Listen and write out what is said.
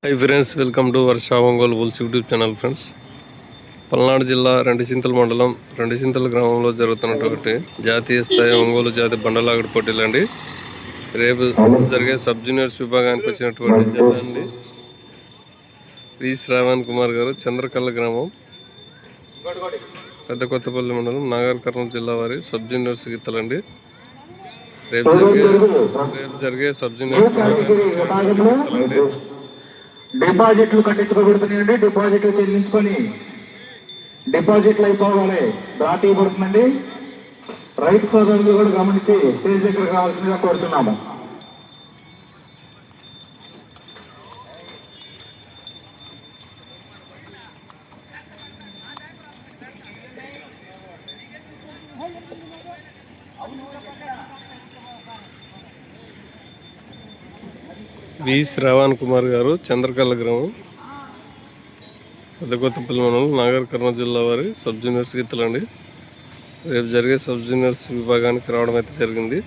Hi friends, welcome to Varsha Ongole bulls YouTube channel. Friends, Palnadu జిల్లా రెండిచింతల మండలం రెండిచింతల గ్రామంలో జరుగుతున్నటువంటి జాతీయ స్థాయి ఒంగోలు జాతి బండలాగుడు పోటీలు అండి. రేపు జరిగే సబ్ జూనియర్స్ విభాగానికి వచ్చినటువంటి జత అండి. వి శ్రావణ్ కుమార్ గారు, చంద్రకల్ల గ్రామం, పెద్ద కొత్తపల్లి మండలం, నాగర్ కర్నూలు జిల్లా వారి సబ్ జూనియర్స్ గీతలండి. రేపు జరిగే సబ్ జూనియర్స్ విభాగానికి వచ్చినటువంటి గీతలండి. డిపాజిట్లు కట్టించుకోబడుతున్నాయండి. డిపాజిట్లు చెల్లించుకొని డిపాజిట్లు అయిపోవాలి. డ్రా తీయబడుతుందండి. రైతు సోదరులు కూడా గమనించి స్టేజ్ దగ్గరకు రావాల్సిందిగా కోరుతున్నాము. వి శ్రావణ్ కుమార్ గారు, చంద్రకల్ల గ్రామం, పెద్దకొత్తపల్లి మండలం, నాగర్ కర్నూలు జిల్లా వారి సబ్ జూనియర్స్ గీతలండి. రేపు జరిగే సబ్ జూనియర్స్ విభాగానికి రావడం అయితే జరిగింది.